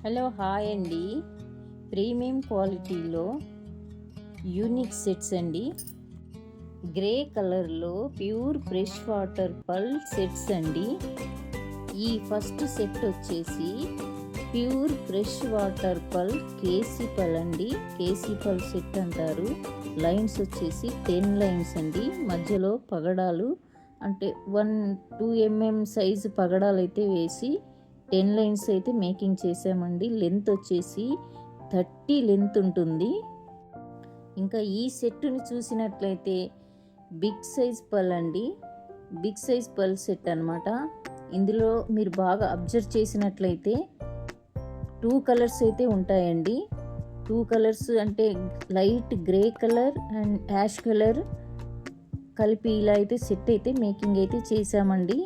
Hello hi అండి. Premium క్వాలిటీలో unique sets అండి. గ్రే కలర్లో ప్యూర్ ఫ్రెష్ వాటర్ పల్ సెట్స్ అండి. ఈ ఫస్ట్ సెట్ వచ్చేసి ప్యూర్ ఫ్రెష్ వాటర్ పల్ కేసీ పల్ అండి. కేసీ పల్ సెట్ అంటారు. లైన్స్ వచ్చేసి 10 లైన్స్ అండి. మధ్యలో పగడాలు అంటే 1-2 mm సైజు పగడాలు అయితే వేసి 10 లైన్స్ అయితే మేకింగ్ చేసామండి. లెంత్ వచ్చేసి 30 లెంత్ ఉంటుంది. ఇంకా ఈ సెట్ని చూసినట్లయితే బిగ్ సైజ్ పల్ అండి. బిగ్ సైజ్ పల్ సెట్ అనమాట. ఇందులో మీరు బాగా అబ్జర్వ్ చేసినట్లయితే 2 కలర్స్ అయితే ఉంటాయండి. 2 కలర్స్ అంటే light grey colour and ash colour కలిపి ఇలా అయితే సెట్ అయితే మేకింగ్ అయితే చేసామండి.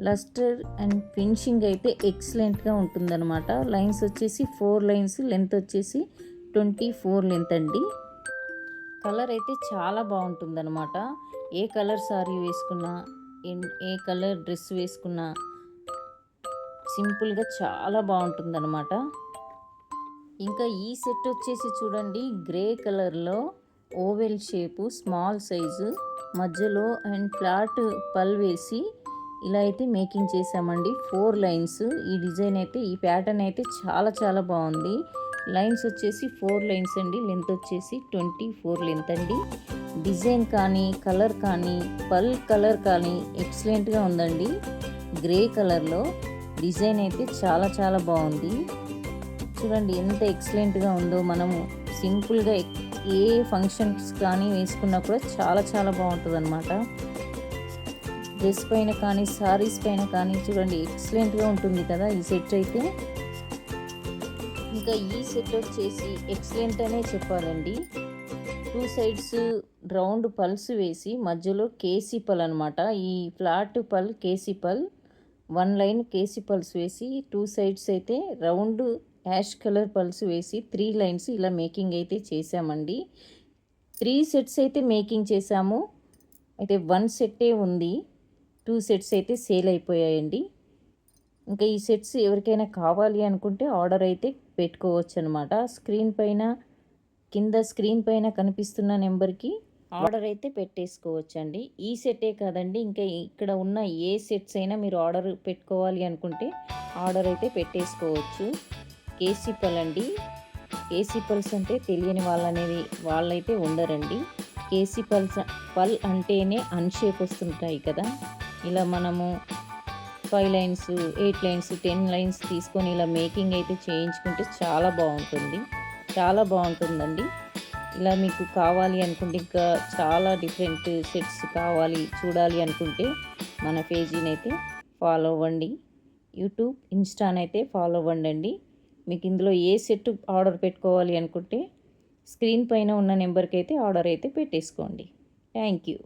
లస్టర్ అండ్ ఫినిషింగ్ అయితే ఎక్సలెంట్గా ఉంటుందన్నమాట. లైన్స్ వచ్చేసి 4 లైన్స్, లెంత్ వచ్చేసి 24 లెంత్ అండి. కలర్ అయితే చాలా బాగుంటుందన్నమాట. ఏ కలర్ సారీ వేసుకున్నా, ఏ కలర్ డ్రెస్ వేసుకున్నా సింపుల్గా చాలా బాగుంటుందన్నమాట. ఇంకా ఈ సెట్ వచ్చేసి చూడండి, గ్రే కలర్లో ఓవెల్ షేపు స్మాల్ సైజు మధ్యలో అండ్ ఫ్లాట్ పల్ వేసి ఇలా అయితే మేకింగ్ చేసామండి. 4 లైన్స్. ఈ డిజైన్ అయితే, ఈ ప్యాటర్న్ అయితే చాలా చాలా బాగుంది. లైన్స్ వచ్చేసి 4 లైన్స్ అండి. లెంత్ వచ్చేసి 24 లెంత్ అండి. డిజైన్ కానీ కలర్ కానీ పల్ కలర్ కానీ ఎక్సలెంట్గా ఉందండి. గ్రే కలర్లో డిజైన్ అయితే చాలా చాలా బాగుంది. చూడండి ఎంత ఎక్సలెంట్గా ఉందో. మనము సింపుల్గా ఏ ఫంక్షన్స్ కానీ వేసుకున్నా కూడా చాలా చాలా బాగుంటుంది అనమాట. డ్రెస్ పైన కానీ సారీస్ పైన కానీ చూడండి ఎక్సలెంట్గా ఉంటుంది కదా ఈ సెట్ అయితే. ఇంకా ఈ సెట్ వచ్చేసి ఎక్సలెంట్ అనే చెప్పాలండి. 2 సైడ్స్ రౌండ్ పల్స్ వేసి మధ్యలో కేసీ పల్ అనమాట. ఈ ఫ్లాట్ పల్ కేసీ పల్ 1 లైన్ కేసీ పల్స్ వేసి 2 సైడ్స్ అయితే రౌండ్ యాష్ కలర్ పల్స్ వేసి 3 లైన్స్ ఇలా మేకింగ్ అయితే చేసామండి. 3 సెట్స్ అయితే మేకింగ్ చేసాము. అయితే 1 సెట్టే ఉంది. 2 సెట్స్ అయితే సేల్ అయిపోయాయండి. ఇంకా ఈ సెట్స్ ఎవరికైనా కావాలి అనుకుంటే ఆర్డర్ అయితే పెట్టుకోవచ్చు అనమాట. కింద స్క్రీన్ పైన కనిపిస్తున్న నెంబర్కి ఆర్డర్ అయితే పెట్టేసుకోవచ్చండి. ఈ సెట్టే కాదండి, ఇంకా ఇక్కడ ఉన్న ఏ సెట్స్ అయినా మీరు ఆర్డర్ పెట్టుకోవాలి అనుకుంటే ఆర్డర్ అయితే పెట్టేసుకోవచ్చు. కేసీ పల్ అండి. కేసీ పల్స్ అంటే తెలియని వాళ్ళైతే ఉండరండి. కేసీ పల్ అంటేనే అన్షేప్ వస్తుంటాయి కదా. ఇలా మనము 5 లైన్స్, 8 లైన్స్, 10 లైన్స్ తీసుకొని ఇలా మేకింగ్ అయితే చేయించుకుంటే చాలా బాగుంటుందండి. ఇలా మీకు కావాలి అనుకుంటే, ఇంకా చాలా డిఫరెంట్ సెట్స్ కావాలి చూడాలి అనుకుంటే మన పేజీని అయితే ఫాలో అవ్వండి. యూట్యూబ్, ఇన్స్టానైతే ఫాలో అవ్వండి. మీకు ఇందులో ఏ సెట్ ఆర్డర్ పెట్టుకోవాలి అనుకుంటే స్క్రీన్ పైన ఉన్న నెంబర్కి అయితే ఆర్డర్ అయితే పెట్టేసుకోండి. Thank you.